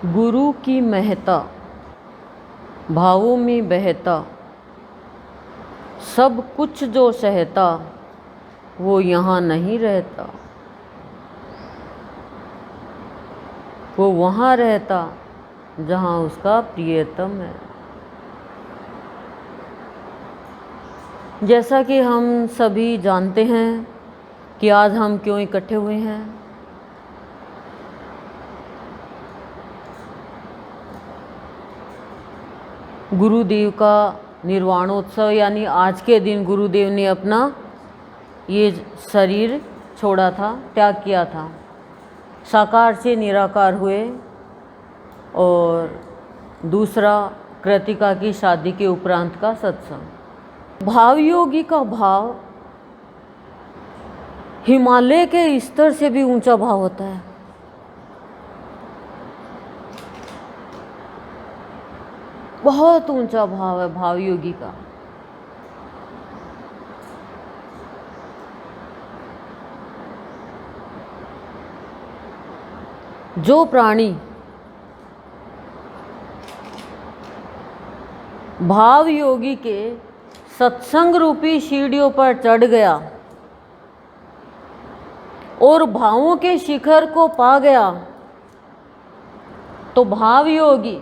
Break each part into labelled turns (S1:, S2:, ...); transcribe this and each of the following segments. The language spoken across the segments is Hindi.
S1: गुरु की महता भावों में बहता, सब कुछ जो सहता वो यहाँ नहीं रहता, वो वहाँ रहता जहाँ उसका प्रियतम है। जैसा कि हम सभी जानते हैं कि आज हम क्यों इकट्ठे हुए हैं। गुरुदेव का निर्वाणोत्सव, यानी आज के दिन गुरुदेव ने अपना ये शरीर छोड़ा था, त्याग किया था, साकार से निराकार हुए। और दूसरा कृतिका की शादी के उपरांत का सत्संग। भाव योगी का भाव हिमालय के स्तर से भी ऊंचा भाव होता है। बहुत ऊंचा भाव है भाव योगी का। जो प्राणी भाव योगी के सत्संग रूपी सीढ़ियों पर चढ़ गया और भावों के शिखर को पा गया, तो भाव योगी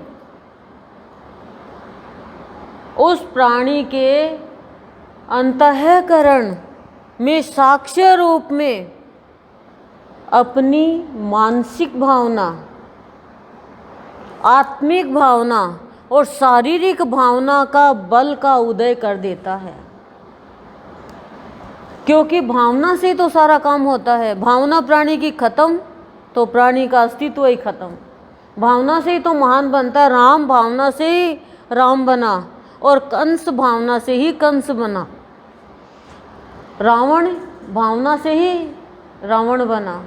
S1: उस प्राणी के अंतःकरण में साक्ष्य रूप में अपनी मानसिक भावना, आत्मिक भावना और शारीरिक भावना का बल का उदय कर देता है। क्योंकि भावना से तो सारा काम होता है। भावना प्राणी की खत्म तो प्राणी का अस्तित्व ही खत्म। भावना से ही तो महान बनता है। राम भावना से ही राम बना और कंस भावना से ही कंस बना। रावण भावना से ही रावण बना।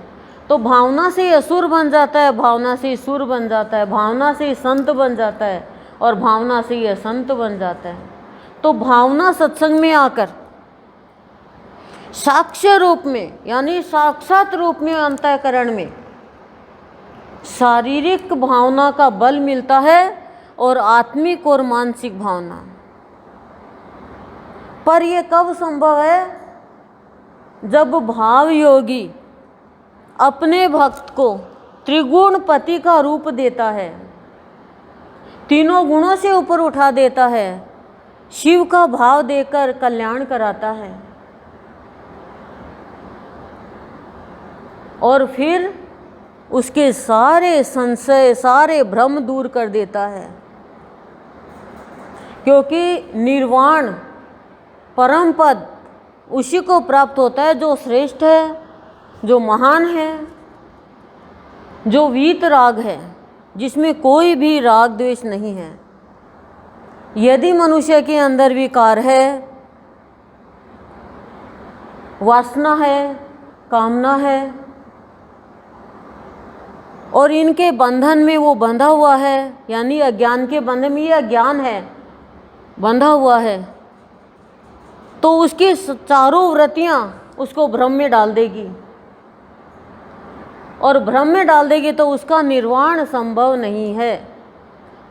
S1: तो भावना से ही असुर बन जाता है, भावना से ही सुर बन जाता है, भावना से ही संत बन जाता है और भावना से ही असंत बन जाता है। तो भावना सत्संग में आकर साक्ष्य रूप में, यानी साक्षात रूप में अंतःकरण में शारीरिक भावना का बल मिलता है और आत्मिक और मानसिक भावना। पर यह कब संभव है? जब भाव योगी अपने भक्त को त्रिगुण पति का रूप देता है, तीनों गुणों से ऊपर उठा देता है, शिव का भाव देकर कल्याण कराता है और फिर उसके सारे संशय, सारे भ्रम दूर कर देता है। क्योंकि निर्वाण परम पद उसी को प्राप्त होता है जो श्रेष्ठ है, जो महान है, जो वीत राग है, जिसमें कोई भी राग द्वेष नहीं है। यदि मनुष्य के अंदर विकार है, वासना है, कामना है और इनके बंधन में वो बंधा हुआ है, यानी अज्ञान के बंधन में ये अज्ञान है, बंधा हुआ है, तो उसकी चारों वृत्तियां उसको भ्रम में डाल देगी और भ्रम में डाल देगी तो उसका निर्वाण संभव नहीं है,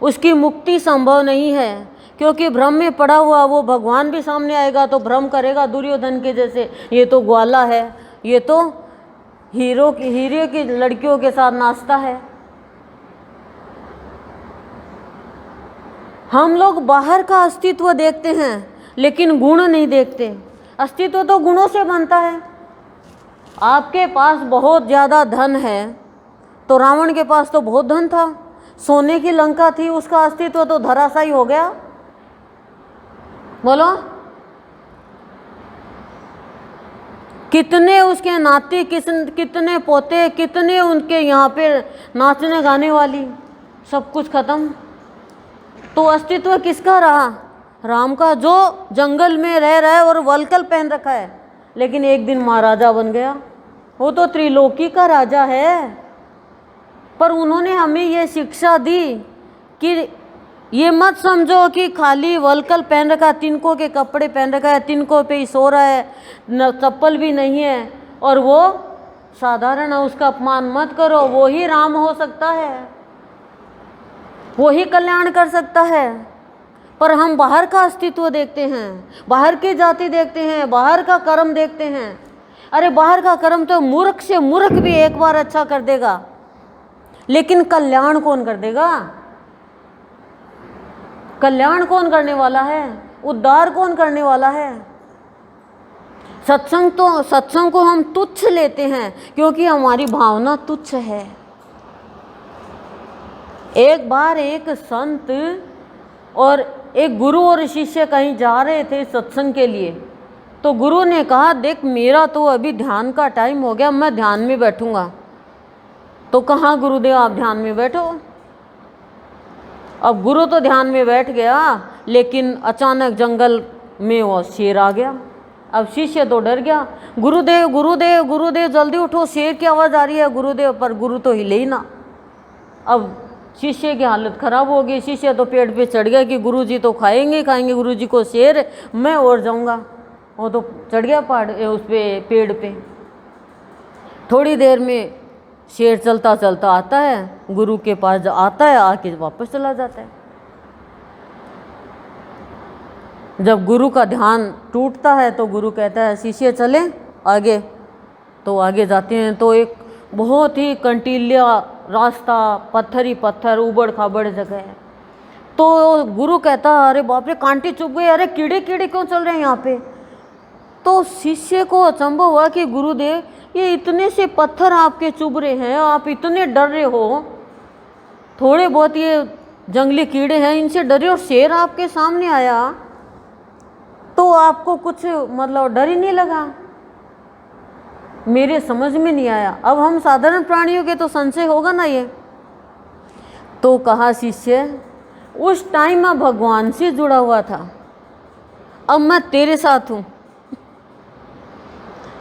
S1: उसकी मुक्ति संभव नहीं है। क्योंकि भ्रम में पड़ा हुआ वो भगवान भी सामने आएगा तो भ्रम करेगा दुर्योधन के जैसे, ये तो ग्वाला है, ये तो हीरे की लड़कियों के साथ नाचता है। हम लोग बाहर का अस्तित्व देखते हैं लेकिन गुण नहीं देखते। अस्तित्व तो गुणों से बनता है। आपके पास बहुत ज़्यादा धन है तो रावण के पास तो बहुत धन था, सोने की लंका थी, उसका अस्तित्व तो धराशायी हो गया। बोलो, कितने उसके नाती, कितने पोते, कितने उनके यहाँ पे नाचने गाने वाली, सब कुछ खत्म। तो अस्तित्व किसका रहा? राम का, जो जंगल में रह रहा है और वलकल पहन रखा है, लेकिन एक दिन महाराजा बन गया। वो तो त्रिलोकी का राजा है। पर उन्होंने हमें ये शिक्षा दी कि ये मत समझो कि खाली वलकल पहन रखा है, तिनकों के कपड़े पहन रखा है, तिनकों पे ही सो रहा है, न चप्पल भी नहीं है और वो साधारण है, उसका अपमान मत करो, वो ही राम हो सकता है। वो ही कल्याण कर सकता है। पर हम बाहर का अस्तित्व देखते हैं, बाहर की जाति देखते हैं, बाहर का कर्म देखते हैं। अरे बाहर का कर्म तो मूर्ख से मूर्ख भी एक बार अच्छा कर देगा, लेकिन कल्याण कौन कर देगा? कल्याण कौन करने वाला है? उद्धार कौन करने वाला है? सत्संग को हम तुच्छ लेते हैं क्योंकि हमारी भावना तुच्छ है। एक बार एक संत और एक गुरु और शिष्य कहीं जा रहे थे सत्संग के लिए, तो गुरु ने कहा, देख मेरा तो अभी ध्यान का टाइम हो गया, मैं ध्यान में बैठूंगा। तो कहाँ गुरुदेव आप ध्यान में बैठो। अब गुरु तो ध्यान में बैठ गया, लेकिन अचानक जंगल में वो शेर आ गया। अब शिष्य तो डर गया, गुरुदेव गुरुदेव गुरुदेव जल्दी उठो, शेर की आवाज़ आ रही है गुरुदेव। पर गुरु तो हिले ही ना। अब शिष्य की हालत खराब हो गई। शिष्य तो पेड़ पे चढ़ गया कि गुरुजी तो खाएंगे गुरुजी को शेर, मैं और जाऊंगा। वो तो चढ़ गया उस पे पेड़ पे। थोड़ी देर में शेर चलता चलता आता है, गुरु के पास आता है, आके वापस चला जाता है। जब गुरु का ध्यान टूटता है तो गुरु कहता है, शिष्य चले आगे। तो आगे जाते हैं तो एक बहुत ही कंटीला रास्ता, पत्थर ही पत्थर, उबड़ खाबड़ जगह है। तो गुरु कहता, अरे बाप रे कांटे चुभ गए, अरे कीड़े कीड़े क्यों चल रहे हैं यहाँ पे। तो शिष्य को अचंभव हुआ कि गुरुदेव ये इतने से पत्थर आपके चुभ रहे हैं, आप इतने डर रहे हो, थोड़े बहुत ये जंगली कीड़े हैं इनसे डरे, और शेर आपके सामने आया तो आपको कुछ मतलब डर ही नहीं लगा। मेरे समझ में नहीं आया। अब हम साधारण प्राणियों के तो संशय होगा ना ये। तो कहा शिष्य, उस टाइम मैं भगवान से जुड़ा हुआ था, अब मैं तेरे साथ हूं,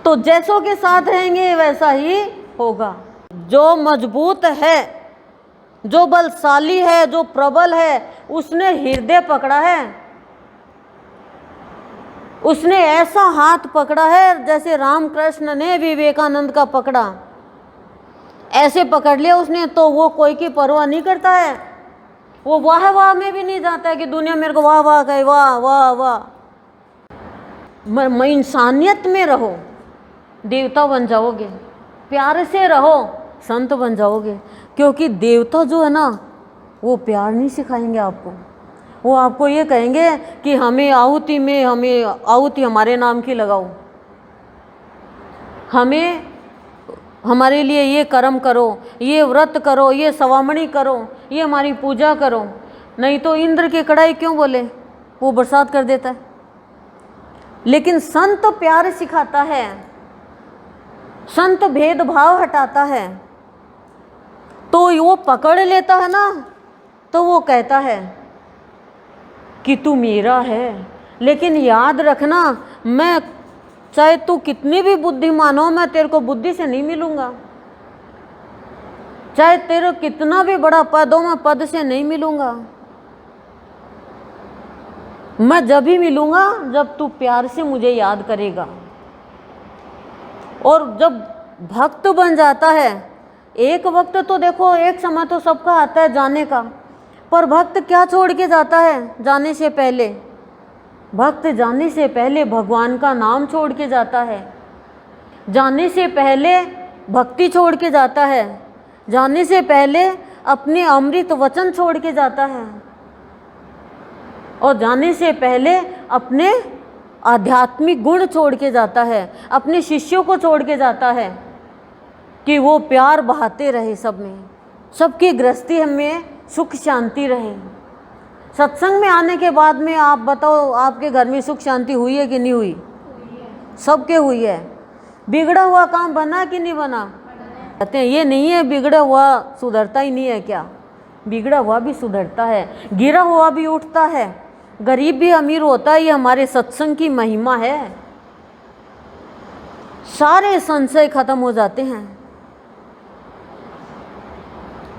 S1: तो जैसों के साथ रहेंगे वैसा ही होगा। जो मजबूत है, जो बलशाली है, जो प्रबल है, उसने हृदय पकड़ा है। उसने ऐसा हाथ पकड़ा है जैसे रामकृष्ण ने विवेकानंद का पकड़ा, ऐसे पकड़ लिया उसने। तो वो कोई की परवाह नहीं करता है, वो वाह वाह में भी नहीं जाता है कि दुनिया मेरे को वाह वाह कहे, वाह वाह वाह। इंसानियत में रहो, देवता बन जाओगे। प्यार से रहो, संत बन जाओगे। क्योंकि देवता जो है ना, वो प्यार नहीं सिखाएंगे आपको। वो आपको ये कहेंगे कि हमें आहुति हमारे नाम की लगाओ, हमारे लिए ये कर्म करो, ये व्रत करो, ये सवामणी करो, ये हमारी पूजा करो। नहीं तो इंद्र की कड़ाई क्यों बोले, वो बरसात कर देता है। लेकिन संत प्यार सिखाता है, संत भेदभाव हटाता है। तो वो पकड़ लेता है ना, तो वो कहता है कि तू मेरा है, लेकिन याद रखना, मैं चाहे तू कितनी भी बुद्धिमान हो, मैं तेरे को बुद्धि से नहीं मिलूंगा। चाहे तेरे कितना भी बड़ा पद हो, मैं पद से नहीं मिलूंगा। मैं जब ही मिलूंगा जब तू प्यार से मुझे याद करेगा। और जब भक्त बन जाता है, एक वक्त तो देखो, एक समय तो सबका आता है जाने का, पर भक्त क्या छोड़ के जाता है जाने से पहले? भक्त जाने से पहले भगवान का नाम छोड़ के जाता है, जाने से पहले भक्ति छोड़ के जाता है, जाने से पहले अपने अमृत वचन छोड़ के जाता है, और जाने से पहले अपने आध्यात्मिक गुण छोड़ के जाता है, अपने शिष्यों को छोड़ के जाता है कि वो प्यार बहाते रहे सब में, सबकी गृहस्थी में सुख शांति रहे। सत्संग में आने के बाद में आप बताओ, आपके घर में सुख शांति हुई है कि नहीं हुई? सबके हुई है। बिगड़ा हुआ काम बना कि नहीं बना? कहते हैं ये नहीं है बिगड़ा हुआ सुधरता ही नहीं है क्या? बिगड़ा हुआ भी सुधरता है, गिरा हुआ भी उठता है, गरीब भी अमीर होता है। ये हमारे सत्संग की महिमा है। सारे संशय खत्म हो जाते हैं।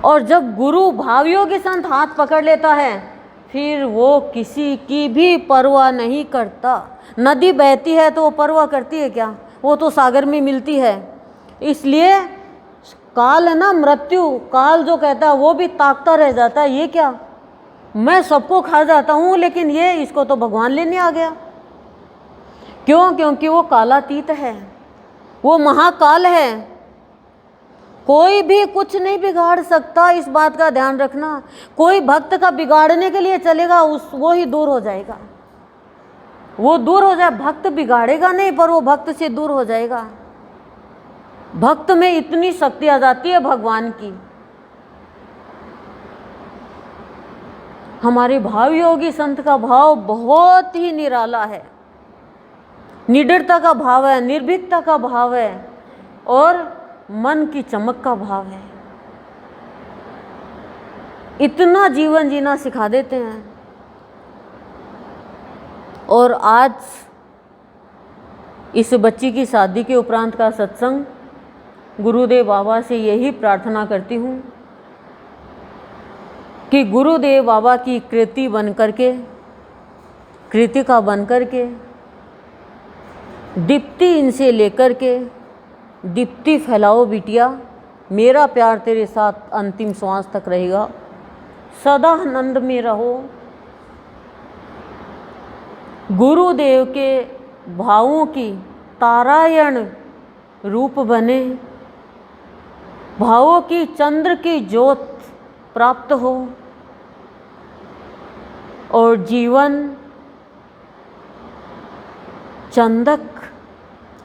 S1: और जब गुरु भावियों के संग हाथ पकड़ लेता है, फिर वो किसी की भी परवाह नहीं करता। नदी बहती है तो वो परवाह करती है क्या? वो तो सागर में मिलती है। इसलिए काल है ना, मृत्यु काल जो कहता है वो भी ताकता रह जाता है। ये क्या, मैं सबको खा जाता हूँ लेकिन ये इसको तो भगवान लेने आ गया। क्यों? क्योंकि वो कालातीत है, वो महाकाल है, कोई भी कुछ नहीं बिगाड़ सकता। इस बात का ध्यान रखना। कोई भक्त का बिगाड़ने के लिए चलेगा वो ही दूर हो जाएगा, वो दूर हो जाए। भक्त बिगाड़ेगा नहीं पर वो भक्त से दूर हो जाएगा। भक्त में इतनी शक्ति आ जाती है भगवान की। हमारे भाव योगी संत का भाव बहुत ही निराला है, निडरता का भाव है, निर्भीकता का भाव है और मन की चमक का भाव है। इतना जीवन जीना सिखा देते हैं। और आज इस बच्ची की शादी के उपरांत का सत्संग, गुरुदेव बाबा से यही प्रार्थना करती हूँ कि गुरुदेव बाबा की कृति बन करके, कृतिका बन करके, दीप्ति इनसे लेकर के दीप्ति फैलाओ बिटिया। मेरा प्यार तेरे साथ अंतिम श्वास तक रहेगा, सदा आनंद में रहो। गुरुदेव के भावों की तारायण रूप बने, भावों की चंद्र की ज्योत प्राप्त हो और जीवन चंदक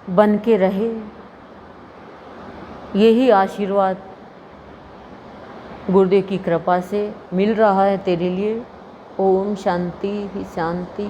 S1: बन के रहे। यही आशीर्वाद गुरुदेव की कृपा से मिल रहा है तेरे लिए। ओम शांति ही शांति।